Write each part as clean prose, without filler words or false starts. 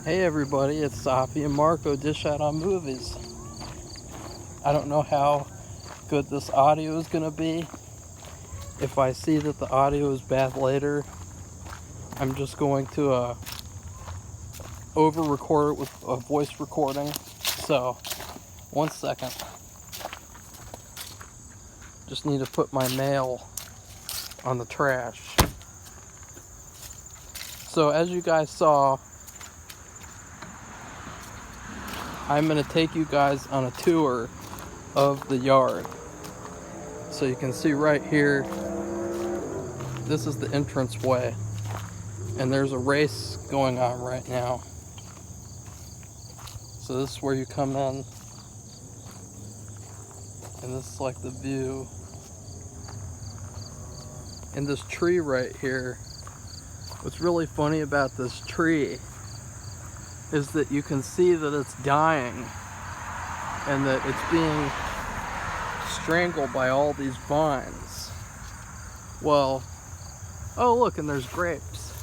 Hey everybody, it's Sophie and Marco Dish Out on Movies. I don't know how good this audio is going to be. If I see that the audio is bad later, I'm just going to over record it with a voice recording. So, 1 second. Just need to put my mail on the trash. So as you guys saw, I'm going to take you guys on a tour of the yard. So you can see right here, this is the entranceway, and there's a race going on right now. So this is where you come in, and this is like the view. And this tree right here, what's really funny about this tree is that you can see that it's dying and that it's being strangled by all these vines. Well, oh look, and there's grapes.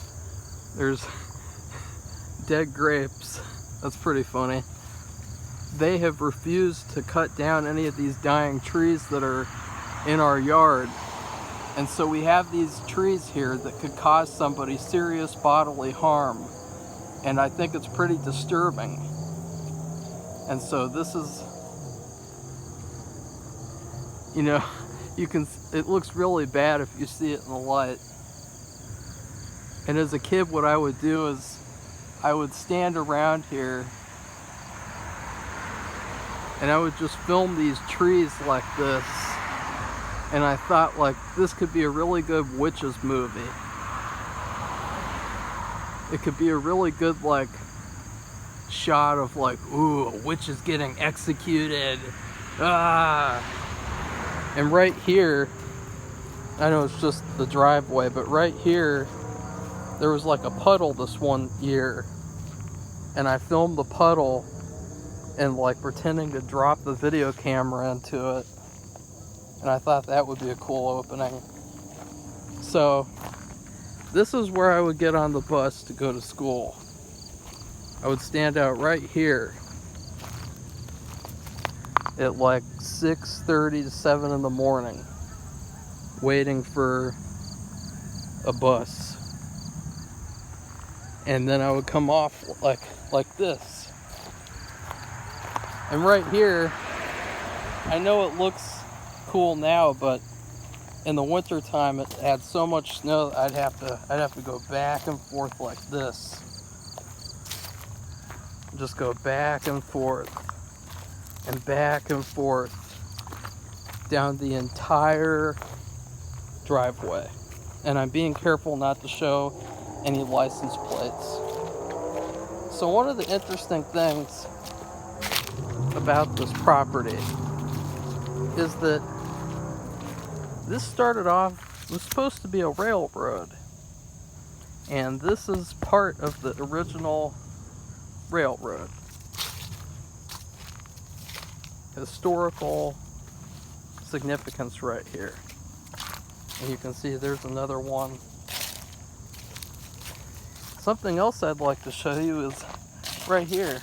There's dead grapes. That's pretty funny. They have refused to cut down any of these dying trees that are in our yard. And so we have these trees here that could cause somebody serious bodily harm. And I think it's pretty disturbing. And so this is, you know, it looks really bad if you see it in the light. And as a kid, what I would do is I would stand around here and I would just film these trees like this. And I thought, like, this could be a really good witches movie. It could be a really good, like, shot of, like, ooh, a witch is getting executed. Ah! And right here, I know it's just the driveway, but right here, there was like a puddle this one year. And I filmed the puddle and, like, pretending to drop the video camera into it. And I thought that would be a cool opening. So, this is where I would get on the bus to go to school. I would stand out right here at like 6:30 to 7 in the morning, waiting for a bus. And then I would come off like this. And right here, I know it looks cool now, but in the winter time it had so much snow that I'd have to go back and forth like this. Just go back and forth down the entire driveway. And I'm being careful not to show any license plates. So one of the interesting things about this property is that this started off, it was supposed to be a railroad. And this is part of the original railroad. Historical significance right here. And you can see there's another one. Something else I'd like to show you is right here.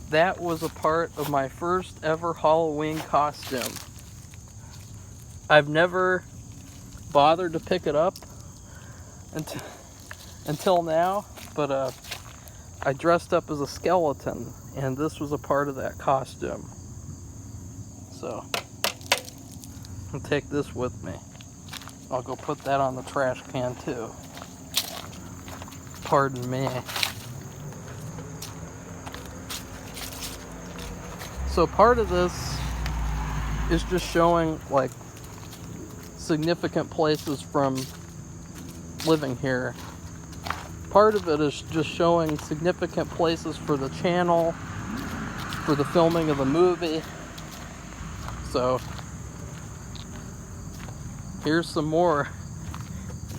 That was a part of my first ever Halloween costume. I've never bothered to pick it up until now, but I dressed up as a skeleton, and this was a part of that costume. So, I'll take this with me. I'll go put that on the trash can too. Pardon me. So part of this is just showing, like, significant places from living here. Part of it is just showing significant places for the channel, for the filming of the movie. So, here's some more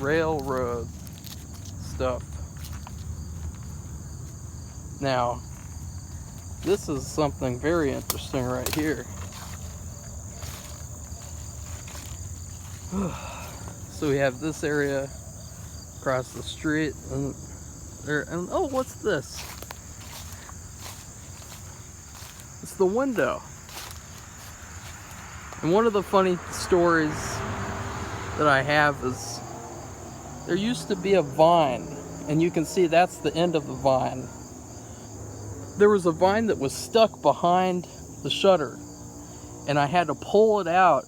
railroad stuff. Now, this is something very interesting right here. So we have this area across the street, and there, and oh, what's this? It's the window. And one of the funny stories that I have is there used to be a vine, and you can see that's the end of the vine. There was a vine that was stuck behind the shutter, and I had to pull it out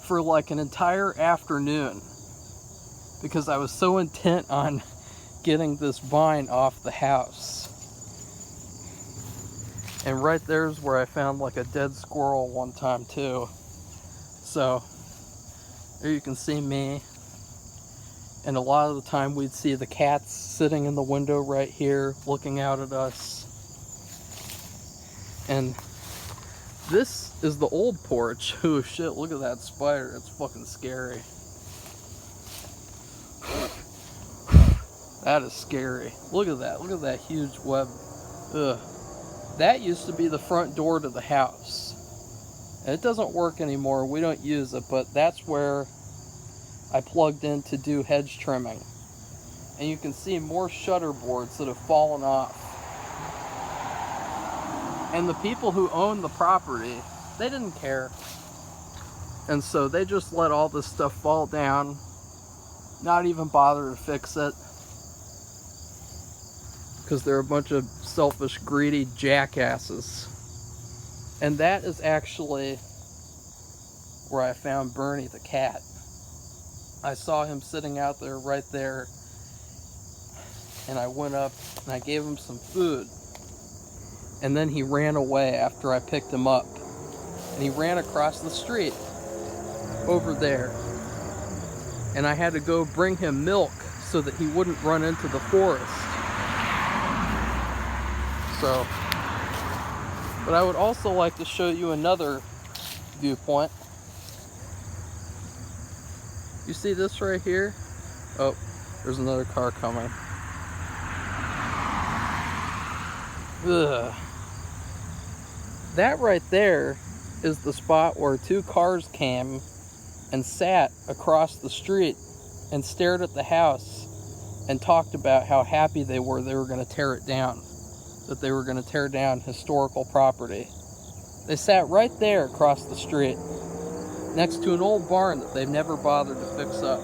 for like an entire afternoon because I was so intent on getting this vine off the house. And right there's where I found like a dead squirrel one time too. So there you can see me, and a lot of the time we'd see the cats sitting in the window right here looking out at us. And this is the old porch. Oh shit, look at that spider. It's fucking scary. That is scary. Look at that. Look at that huge web. Ugh. That used to be the front door to the house. And it doesn't work anymore. We don't use it, but that's where I plugged in to do hedge trimming. And you can see more shutter boards that have fallen off. And the people who own the property, they didn't care. And so they just let all this stuff fall down, not even bother to fix it, because they're a bunch of selfish, greedy jackasses. And that is actually where I found Bernie the cat. I saw him sitting out there right there, and I went up and I gave him some food. And then he ran away after I picked him up. And he ran across the street over there. And I had to go bring him milk so that he wouldn't run into the forest. So, but I would also like to show you another viewpoint. You see this right here? Oh, there's another car coming. Ugh. That right there is the spot where two cars came and sat across the street and stared at the house and talked about how happy they were going to tear it down, that they were going to tear down historical property. They sat right there across the street next to an old barn that they've never bothered to fix up.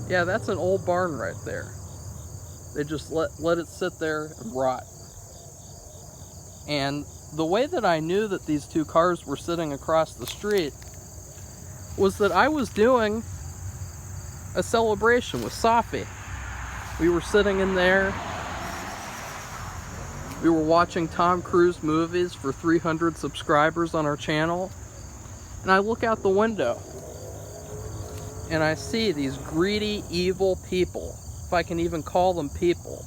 Yeah, that's an old barn right there. They just let it sit there and rot. And the way that I knew that these two cars were sitting across the street was that I was doing a celebration with Safi. We were sitting in there. We were watching Tom Cruise movies for 300 subscribers on our channel. And I look out the window and I see these greedy, evil people, if I can even call them people,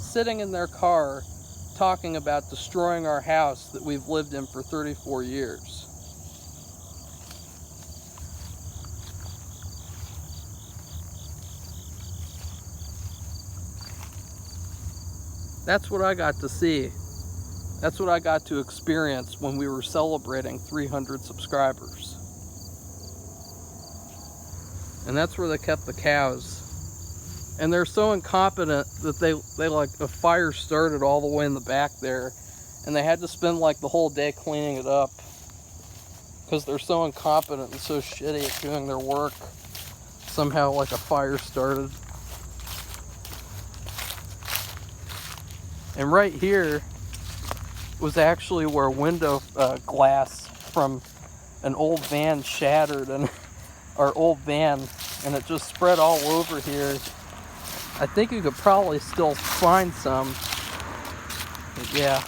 sitting in their car talking about destroying our house that we've lived in for 34 years. That's what I got to see. That's what I got to experience when we were celebrating 300 subscribers. And that's where they kept the cows. And they're so incompetent that they like, a fire started all the way in the back there, and they had to spend like the whole day cleaning it up because they're so incompetent and so shitty at doing their work. Somehow like a fire started. And right here was actually where window glass from an old van shattered, and our old van, and it just spread all over here. I think you could probably still find some. But yeah.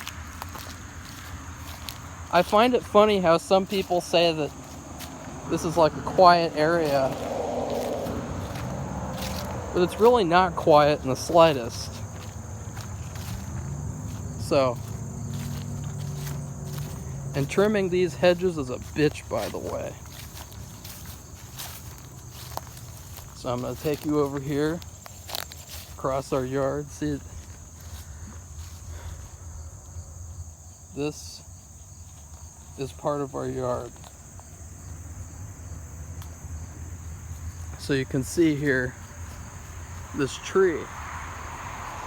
I find it funny how some people say that this is like a quiet area, but it's really not quiet in the slightest. So, and trimming these hedges is a bitch, by the way. So I'm going to take you over here, across our yard. See it? This is part of our yard. So you can see here this tree.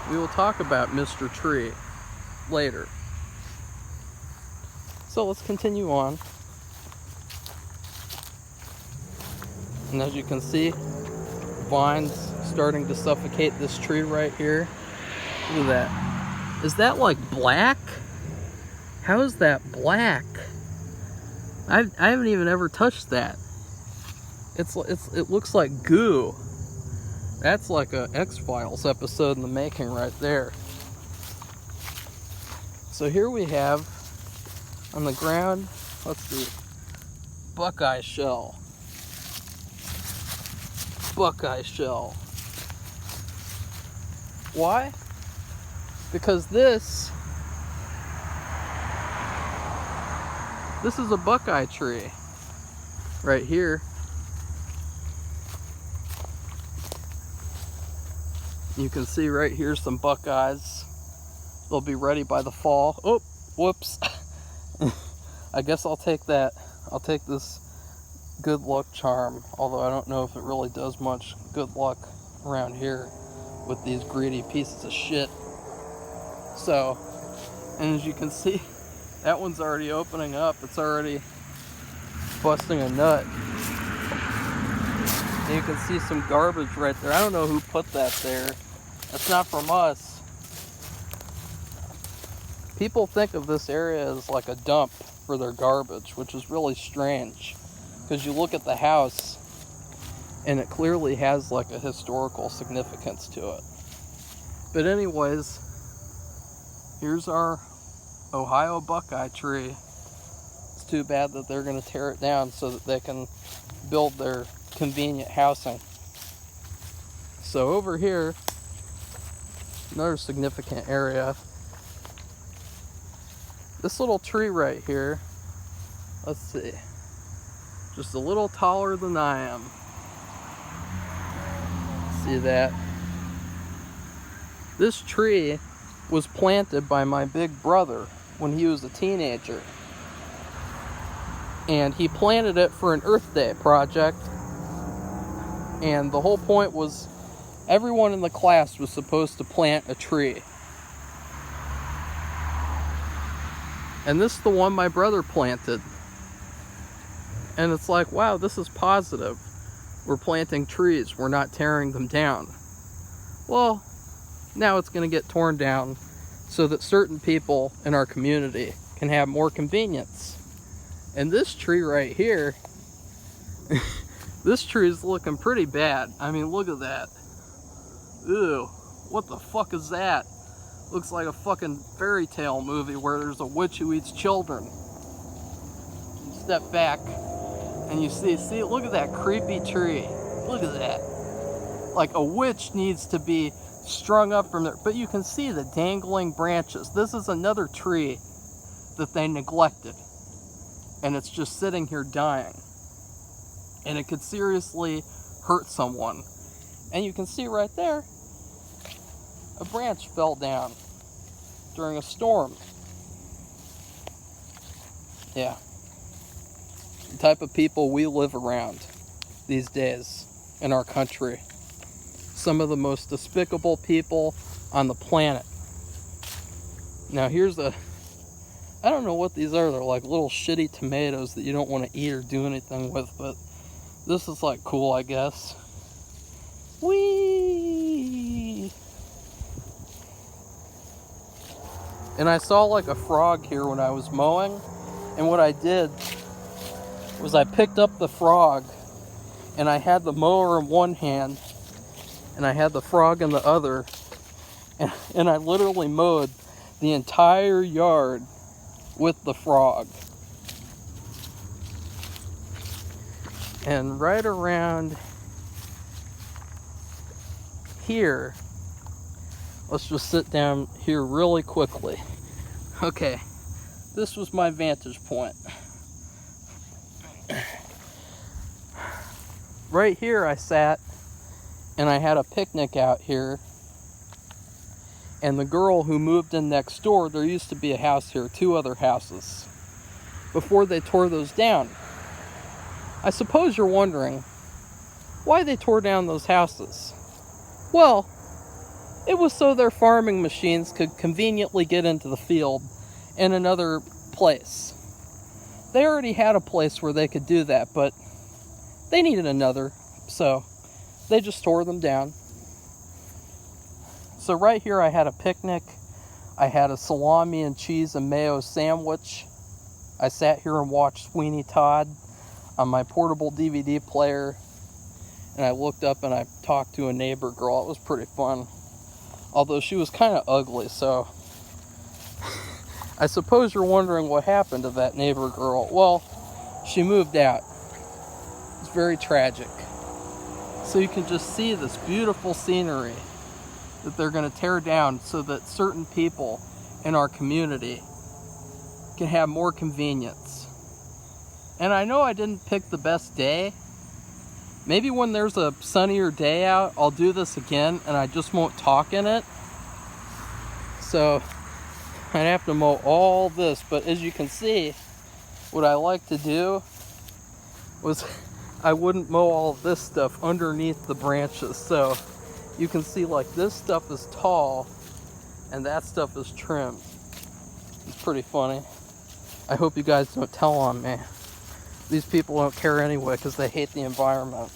We will talk about Mr. Tree later. So let's continue on. And as you can see, vines starting to suffocate this tree right here. Look at that. Is that like black? How is that black? I haven't even ever touched that. It looks like goo. That's like a X-Files episode in the making right there. So here we have on the ground, let's see, buckeye shell. Buckeye shell. Why? Because this is a buckeye tree right here. You can see right here some buckeyes. They'll be ready by the fall. Oh, whoops. I guess I'll take that. I'll take this good luck charm, although I don't know if it really does much good luck around here with these greedy pieces of shit. So, and as you can see, that one's already opening up. It's already busting a nut. And you can see some garbage right there. I don't know who put that there. That's not from us. People think of this area as like a dump for their garbage, which is really strange. Because you look at the house, and it clearly has like a historical significance to it. But anyways, here's our Ohio buckeye tree. It's too bad that they're going to tear it down so that they can build their convenient housing. So over here, another significant area. This little tree right here, let's see, just a little taller than I am. See that? This tree was planted by my big brother when he was a teenager. And he planted it for an Earth Day project. And the whole point was everyone in the class was supposed to plant a tree. And this is the one my brother planted. And it's like, wow, this is positive. We're planting trees, we're not tearing them down. Well, now it's going to get torn down so that certain people in our community can have more convenience. And this tree right here, this tree is looking pretty bad. I mean, look at that. Ew, what the fuck is that? Looks like a fucking fairy tale movie where there's a witch who eats children. You step back and you see, look at that creepy tree. Look at that. Like a witch needs to be strung up from there. But you can see the dangling branches. This is another tree that they neglected. And it's just sitting here dying. And it could seriously hurt someone. And you can see right there, a branch fell down during a storm. Yeah. The type of people we live around these days in our country. Some of the most despicable people on the planet. Now here's I don't know what these are. They're like little shitty tomatoes that you don't want to eat or do anything with, but this is like cool, I guess. Whee! And I saw like a frog here when I was mowing, and what I did was I picked up the frog and I had the mower in one hand and I had the frog in the other, and I literally mowed the entire yard with the frog. And right around here, let's just sit down here really quickly. Okay, this was my vantage point. Right here I sat and I had a picnic out here, and the girl who moved in next door, there used to be a house here, 2 other houses, before they tore those down. I suppose you're wondering why they tore down those houses. Well, It was so their farming machines could conveniently get into the field in another place. They already had a place where they could do that, but they needed another, so they just tore them down. So right here I had a picnic. I had a salami and cheese and mayo sandwich. I sat here and watched Sweeney Todd on my portable DVD player, and I looked up and I talked to a neighbor girl. It was pretty fun, although she was kind of ugly, so I suppose you're wondering what happened to that neighbor girl. Well, she moved out. It's very tragic. So you can just see this beautiful scenery that they're going to tear down so that certain people in our community can have more convenience. And I know I didn't pick the best day. Maybe when there's a sunnier day out, I'll do this again and I just won't talk in it. So I'd have to mow all this, but as you can see, what I like to do was I wouldn't mow all of this stuff underneath the branches. So you can see, like, this stuff is tall and that stuff is trimmed. It's pretty funny. I hope you guys don't tell on me. These people don't care anyway because they hate the environment.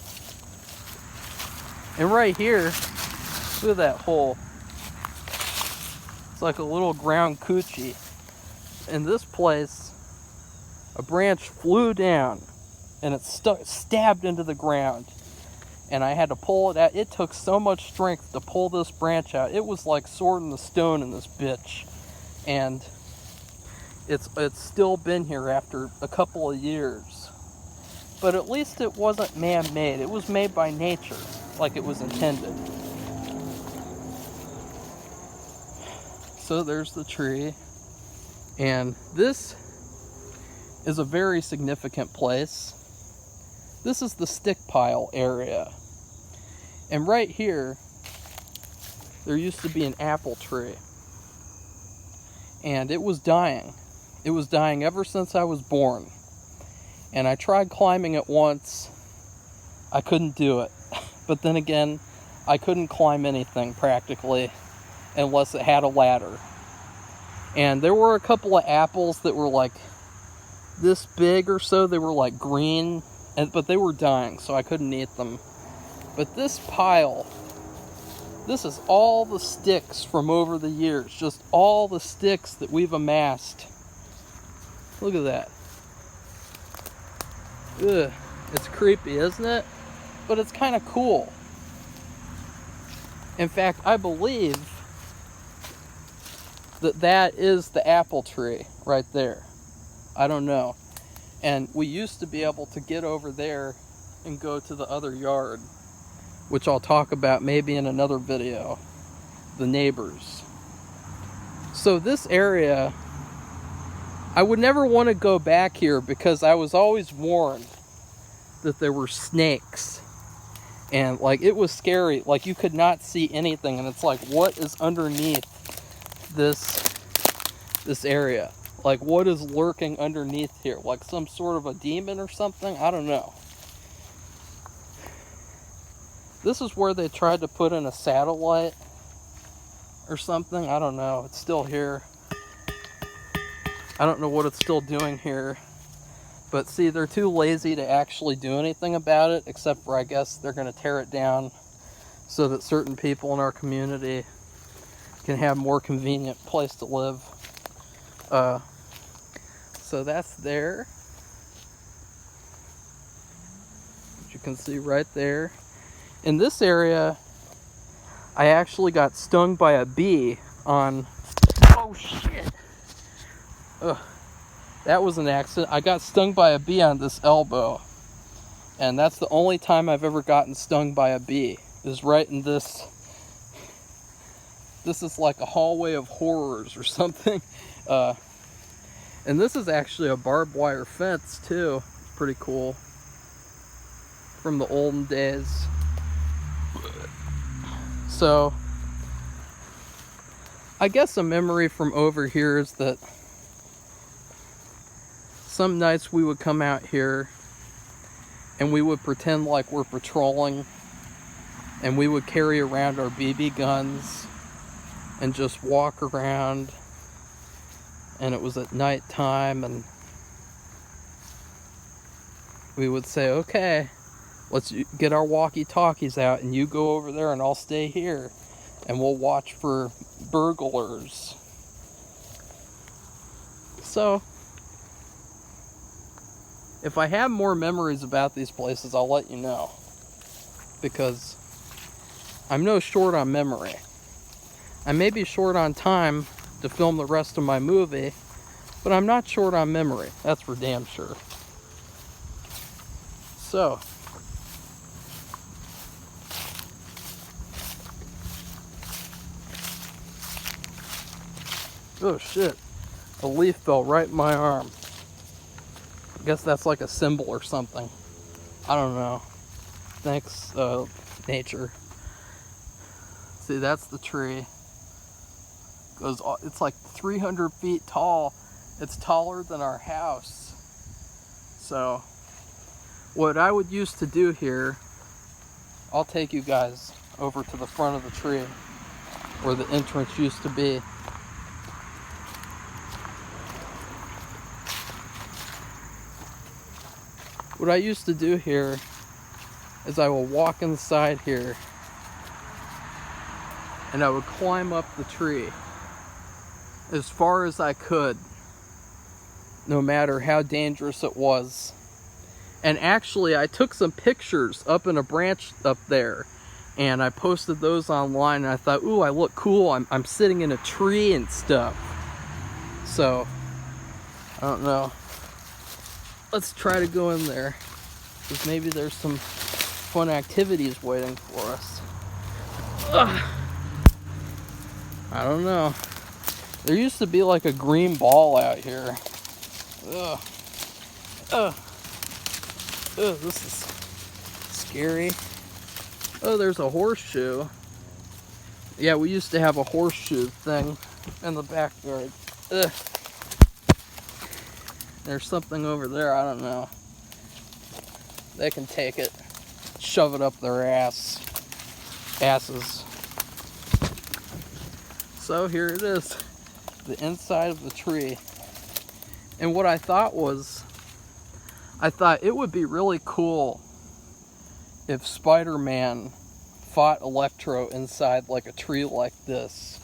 And right here, look at that hole. It's like a little ground coochie. In this place, a branch flew down and it stabbed into the ground. And I had to pull it out. It took so much strength to pull this branch out. It was like sword in the stone in this bitch. And it's still been here after a couple of years. But at least it wasn't man-made. It was made by nature, like it was intended. So there's the tree. And this is a very significant place. This is the stick pile area. And right here, there used to be an apple tree. And it was dying. It was dying ever since I was born. And I tried climbing it once. I couldn't do it. But then again, I couldn't climb anything practically unless it had a ladder. And there were a couple of apples that were like this big or so. They were like green, but they were dying, so I couldn't eat them. But this pile, this is all the sticks from over the years. Just all the sticks that we've amassed. Look at that. Ugh, it's creepy, isn't it? But it's kind of cool. In fact, I believe that is the apple tree right there. I don't know. And we used to be able to get over there and go to the other yard, which I'll talk about maybe in another video. The neighbors. So this area, I would never want to go back here because I was always warned that there were snakes. And like, it was scary. Like, you could not see anything. And it's like, what is underneath this area? Like, what is lurking underneath here? Like some sort of a demon or something? I don't know. This is where they tried to put in a satellite or something. I don't know. It's still here. I don't know what it's still doing here. But see, they're too lazy to actually do anything about it, except for, I guess, they're going to tear it down so that certain people in our community can have a more convenient place to live. So that's there. Which you can see right there. In this area, I actually got stung by a bee on... Oh, shit! Ugh. That was an accident. I got stung by a bee on this elbow. And that's the only time I've ever gotten stung by a bee. Is right in this. This is like a hallway of horrors or something. And this is actually a barbed wire fence too. Pretty cool. From the olden days. So, I guess a memory from over here is that some nights we would come out here and we would pretend like we're patrolling, and we would carry around our BB guns and just walk around. And it was at night time, and we would say, okay, let's get our walkie-talkies out, and you go over there and I'll stay here, and we'll watch for burglars. So if I have more memories about these places, I'll let you know, because I'm no short on memory. I may be short on time to film the rest of my movie, but I'm not short on memory. That's for damn sure. So, oh shit, a leaf fell right in my arm. I guess that's like a symbol or something. I don't know. Thanks, nature. See, that's the tree. It's like 300 feet tall. It's taller than our house. So what I would used to do here, I'll take you guys over to the front of the tree where the entrance used to be. What I used to do here is I would walk inside here and I would climb up the tree as far as I could, no matter how dangerous it was. And actually, I took some pictures up in a branch up there, and I posted those online, and I thought, ooh, I look cool, I'm sitting in a tree and stuff. So, I don't know. Let's try to go in there, because maybe there's some fun activities waiting for us. Ugh. I don't know. There used to be like a green ball out here. Ugh. Ugh. Ugh, this is scary. Oh, there's a horseshoe. Yeah, we used to have a horseshoe thing in the backyard. Ugh. There's something over there, I don't know. They can take it, shove it up their asses. So here it is, the inside of the tree. And what I thought it would be really cool if Spider-Man fought Electro inside like a tree like this.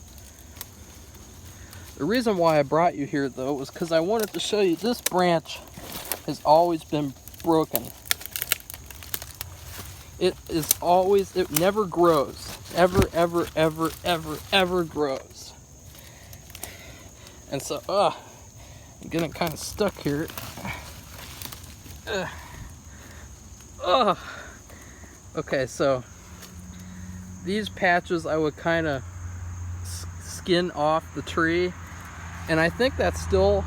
The reason why I brought you here though was because I wanted to show you this branch has always been broken. It never grows. Ever grows. And so, I'm getting kind of stuck here. Okay, so these patches I would kind of skin off the tree, and I think that's still,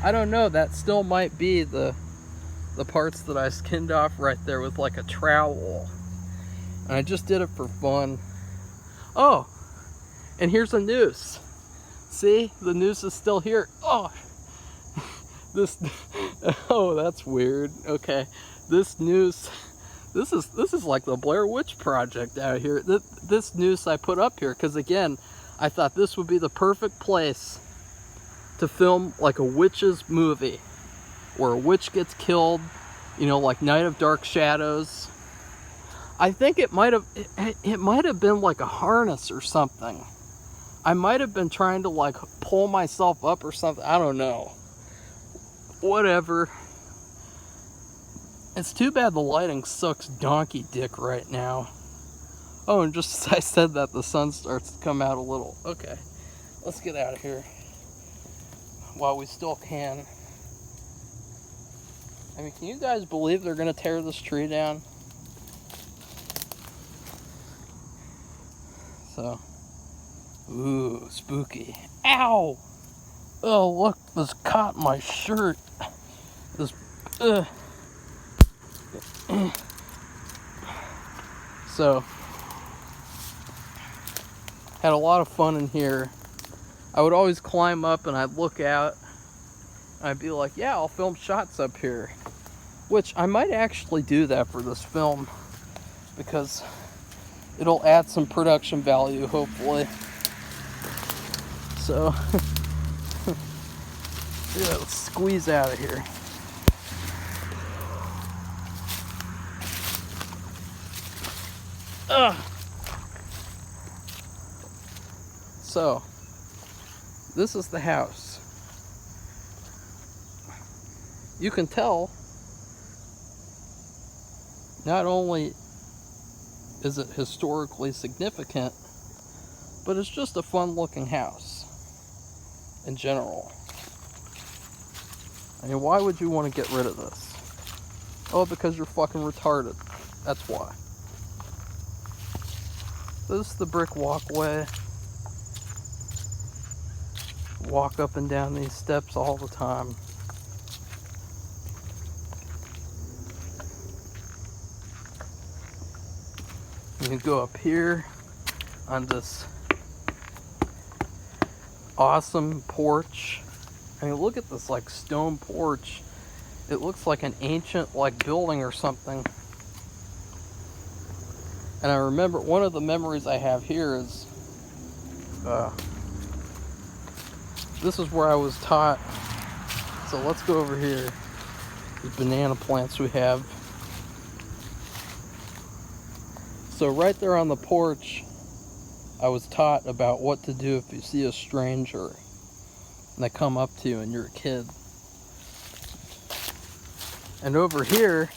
I don't know, that still might be the parts that I skinned off right there with like a trowel. And I just did it for fun. Oh, and here's a noose. See, the noose is still here. Oh, oh, that's weird. Okay, this noose, this is like the Blair Witch Project out here. This noose I put up here because, again, I thought this would be the perfect place to film like a witch's movie, where a witch gets killed, you know, like Night of Dark Shadows. I think it might have been like a harness or something. I might have been trying to like pull myself up or something. I don't know. Whatever. It's too bad the lighting sucks donkey dick right now. Oh, and just as I said that, the sun starts to come out a little. Okay, let's get out of here while we still can. I mean, can you guys believe they're gonna tear this tree down? So, ooh, spooky. Ow! Oh, look, this caught my shirt. This, So, had a lot of fun in here. I would always climb up and I'd look out. And I'd be like, yeah, I'll film shots up here. Which I might actually do that for this film, because it'll add some production value, hopefully. So, yeah, let's squeeze out of here. Ugh. So, this is the house. You can tell, not only is it historically significant, but it's just a fun looking house in general. I mean, why would you want to get rid of this? Oh, because you're fucking retarded. That's why. This is the brick walkway. Walk up and down these steps all the time. You can go up here on this awesome porch. I mean, look at this like stone porch. It looks like an ancient like building or something. And I remember one of the memories I have here is this is where I was taught. So let's go over here. The banana plants we have. So right there on the porch, I was taught about what to do if you see a stranger and they come up to you and you're a kid. And over here,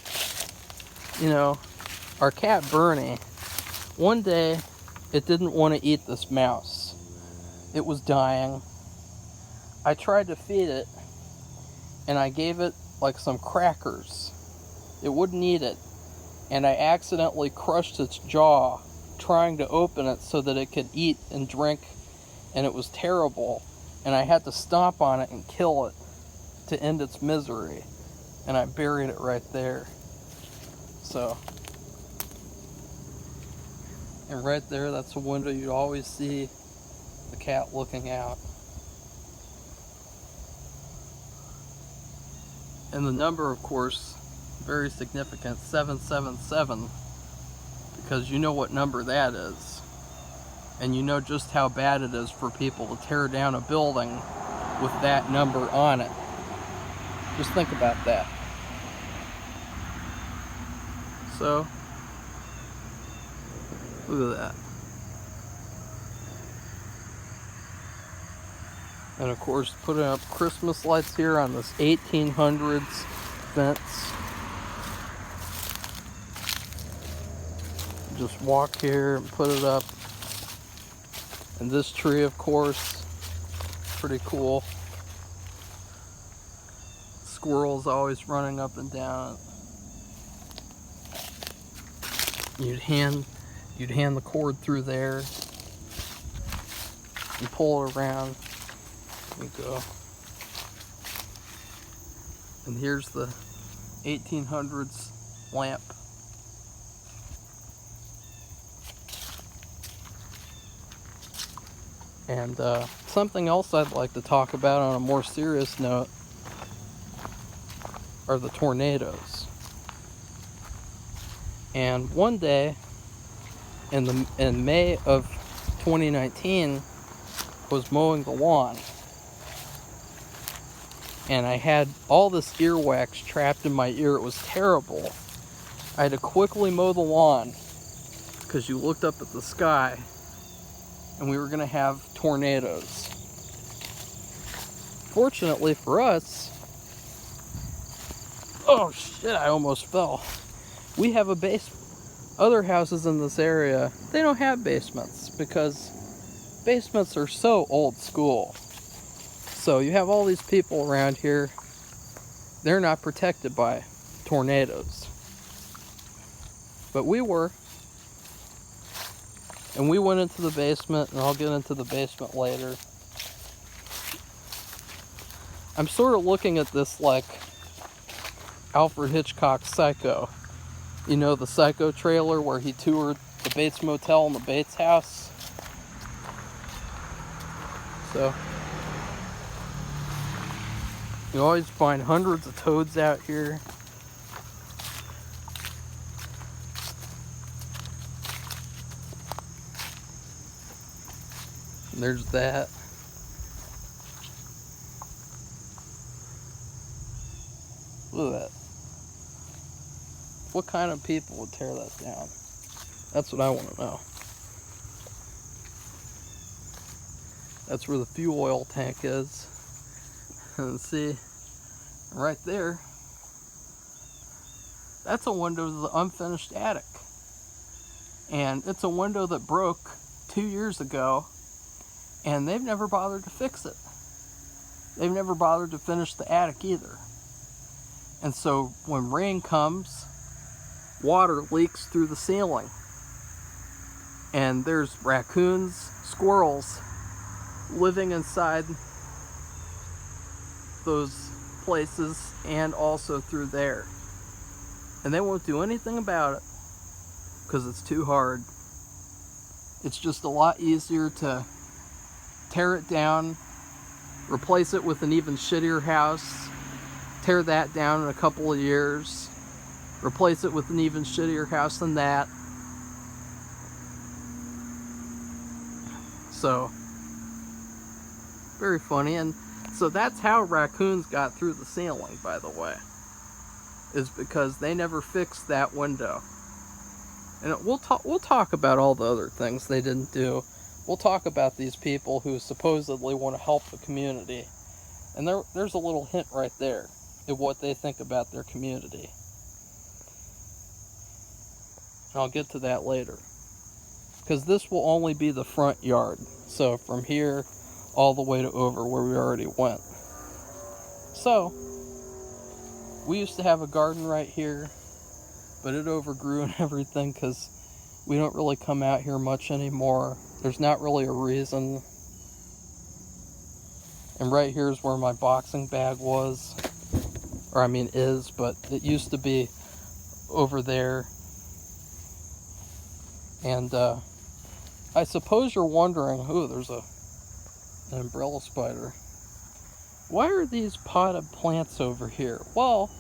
you know, our cat Bernie, one day it didn't want to eat this mouse. It was dying. I tried to feed it and I gave it like some crackers. It wouldn't eat it. And I accidentally crushed its jaw trying to open it so that it could eat and drink, and it was terrible. And I had to stomp on it and kill it to end its misery. And I buried it right there. So, and right there, that's a window you'd always see the cat looking out. And the number, of course, very significant, 777, because you know what number that is. And you know just how bad it is for people to tear down a building with that number on it. Just think about that. So, look at that. And of course, putting up Christmas lights here on this 1800s fence. Just walk here and put it up. And this tree, of course, pretty cool. Squirrels always running up and down it. You'd hand the cord through there and pull it around. There you go. And here's the 1800s lamp. And something else I'd like to talk about on a more serious note are the tornadoes. And one day in May of 2019, I was mowing the lawn. And I had all this earwax trapped in my ear. It was terrible. I had to quickly mow the lawn because you looked up at the sky and we were going to have tornadoes. Fortunately for us, oh shit, I almost fell. We have a basement. Other houses in this area, they don't have basements because basements are so old school. So you have all these people around here, they're not protected by tornadoes. But we were. And we went into the basement, and I'll get into the basement later. I'm sort of looking at this like Alfred Hitchcock's Psycho. You know, the Psycho trailer where he toured the Bates Motel and the Bates house? So, you always find hundreds of toads out here. And there's that. Look at that. What kind of people would tear that down? That's what I want to know. That's where the fuel oil tank is. And see, right there, that's a window to the unfinished attic. And it's a window that broke 2 years ago, and they've never bothered to fix it. They've never bothered to finish the attic either. And so when rain comes, water leaks through the ceiling. And there's raccoons, squirrels living inside those places and also through there. And they won't do anything about it because it's too hard. It's just a lot easier to tear it down, replace it with an even shittier house, tear that down in a couple of years, replace it with an even shittier house than that. So, very funny. And so that's how raccoons got through the ceiling, by the way, is because they never fixed that window. And we'll talk about all the other things they didn't do. We'll talk about these people who supposedly want to help the community. And there's a little hint right there of what they think about their community. And I'll get to that later. Because this will only be the front yard. So from here all the way to over where we already went. So, we used to have a garden right here, but it overgrew and everything because we don't really come out here much anymore. There's not really a reason. And right here is where my boxing bag was. Or I mean is, but it used to be over there. And I suppose you're wondering, ooh, there's an umbrella spider. Why are these potted plants over here? Well,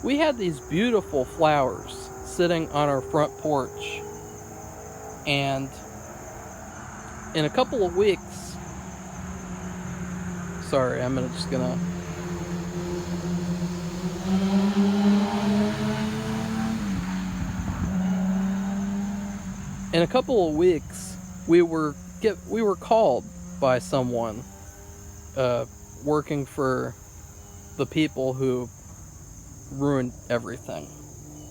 we had these beautiful flowers sitting on our front porch. And in a couple of weeks, sorry, I'm just gonna in a couple of weeks, we were called by someone working for the people who ruined everything.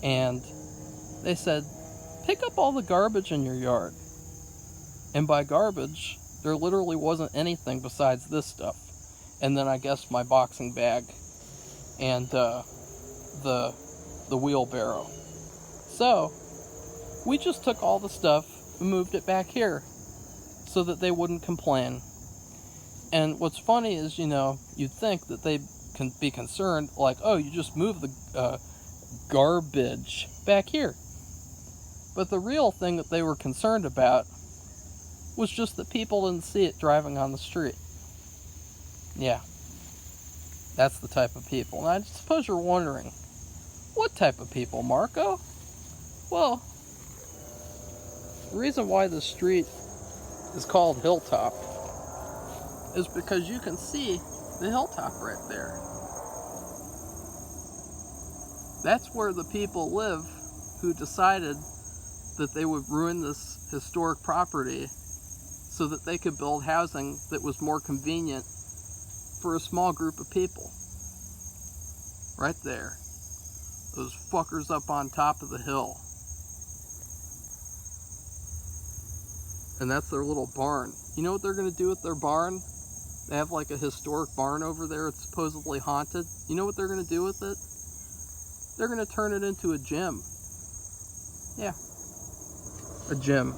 And they said, pick up all the garbage in your yard. And by garbage, there literally wasn't anything besides this stuff. And then I guess my boxing bag and the wheelbarrow. So, we just took all the stuff and moved it back here so that they wouldn't complain. And what's funny is, you know, you'd think that they can be concerned, like, oh, you just moved the garbage back here. But the real thing that they were concerned about was just that people didn't see it driving on the street. Yeah. That's the type of people. And I suppose you're wondering, what type of people, Marco? Well, the reason why the street is called Hilltop is because you can see the hilltop right there. That's where the people live who decided that they would ruin this historic property so that they could build housing that was more convenient for a small group of people. Right there. Those fuckers up on top of the hill. And that's their little barn. You know what they're going to do with their barn? They have like a historic barn over there. It's supposedly haunted. You know what they're going to do with it? They're going to turn it into a gym. Yeah. A gym.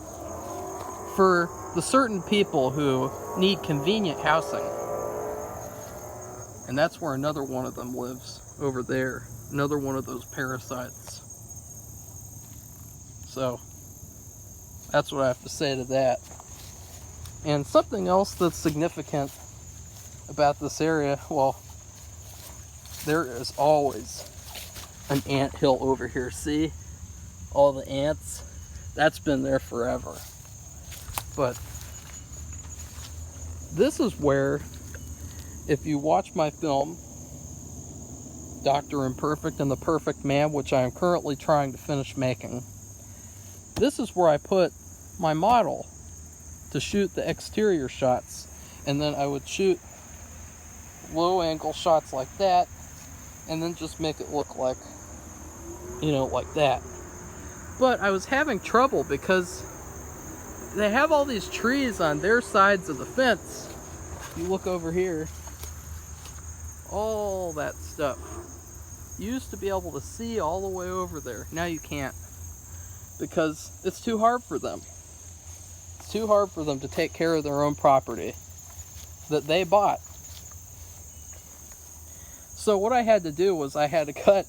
For the certain people who need convenient housing. And that's where another one of them lives. Over there. Another one of those parasites. So, that's what I have to say to that. And something else that's significant about this area, well, there is always an ant hill over here. See? All the ants. That's been there forever. But this is where, if you watch my film, Dr. Imperfect and the Perfect Man, which I am currently trying to finish making. This is where I put my model to shoot the exterior shots, and then I would shoot low angle shots like that, and then just make it look like, you know, like that. But I was having trouble because they have all these trees on their sides of the fence. You look over here, all that stuff. You used to be able to see all the way over there. Now you can't, because it's too hard for them. It's too hard for them to take care of their own property that they bought. So what I had to do was I had to cut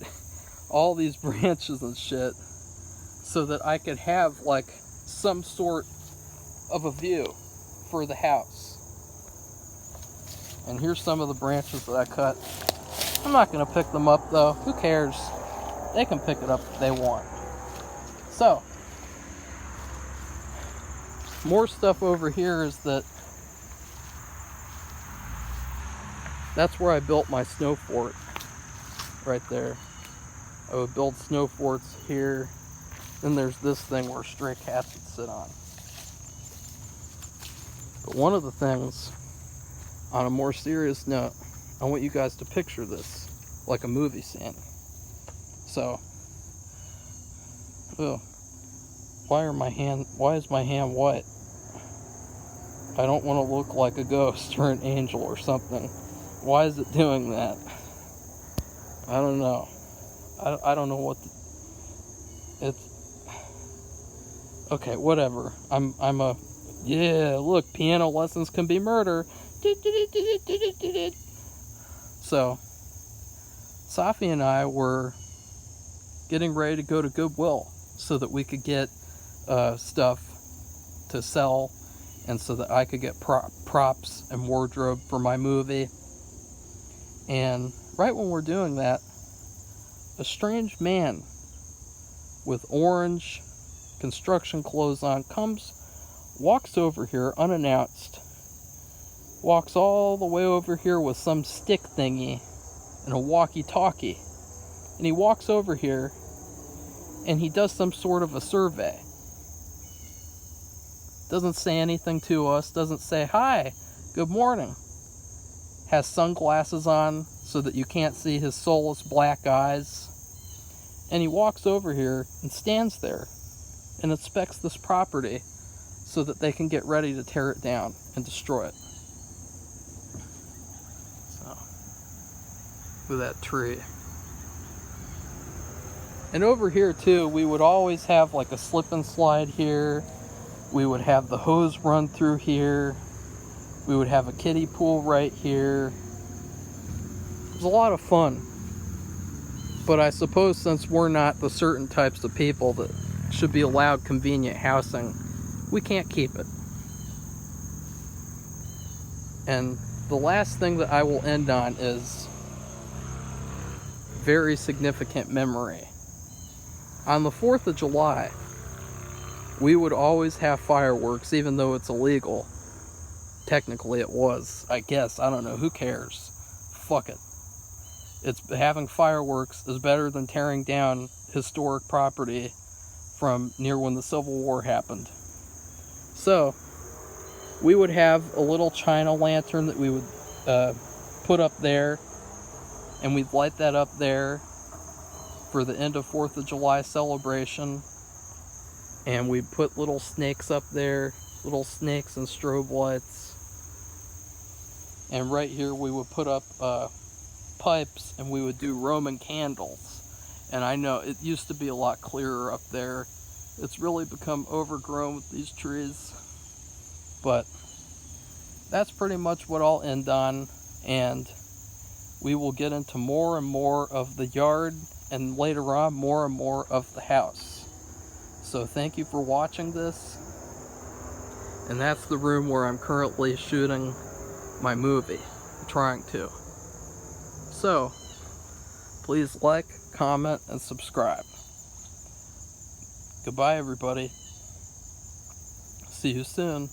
all these branches and shit so that I could have like some sort of a view for the house. And here's some of the branches that I cut. I'm not going to pick them up though. Who cares? They can pick it up if they want. So, more stuff over here is that's where I built my snow fort. Right there. I would build snow forts here. Then there's this thing where stray cats would sit on. But one of the things, on a more serious note, I want you guys to picture this like a movie scene. So, why is my hand wet? I don't want to look like a ghost or an angel or something. Why is it doing that? I don't know. I don't know what it's okay, whatever. Yeah, look, piano lessons can be murder. So, Safi and I were getting ready to go to Goodwill so that we could get stuff to sell, and so that I could get props and wardrobe for my movie. And right when we're doing that, a strange man with orange construction clothes on walks over here unannounced, walks all the way over here with some stick thingy and a walkie-talkie, and he walks over here and he does some sort of a survey. Doesn't say anything to us, doesn't say hi, good morning. Has sunglasses on so that you can't see his soulless black eyes. And he walks over here and stands there and inspects this property so that they can get ready to tear it down and destroy it. So, with that tree. And over here too, we would always have like a slip and slide here. We would have the hose run through here. We would have a kiddie pool right here. It was a lot of fun. But I suppose since we're not the certain types of people that should be allowed convenient housing, we can't keep it. And the last thing that I will end on is very significant memory. On the 4th of July, we would always have fireworks, even though it's illegal. Technically it was, I guess. I don't know. Who cares? Fuck it. Having fireworks is better than tearing down historic property from near when the Civil War happened. So, we would have a little China lantern that we would put up there, and we'd light that up there for the end of 4th of July celebration. And we'd put little snakes up there, little snakes and strobe lights. And right here we would put up pipes, and we would do Roman candles. And I know it used to be a lot clearer up there. It's really become overgrown with these trees. But that's pretty much what I'll end on. And we will get into more and more of the yard, and later on more and more of the house. So thank you for watching this. And that's the room where I'm currently shooting my movie. Trying to. So, please like, comment, and subscribe. Goodbye, everybody. See you soon.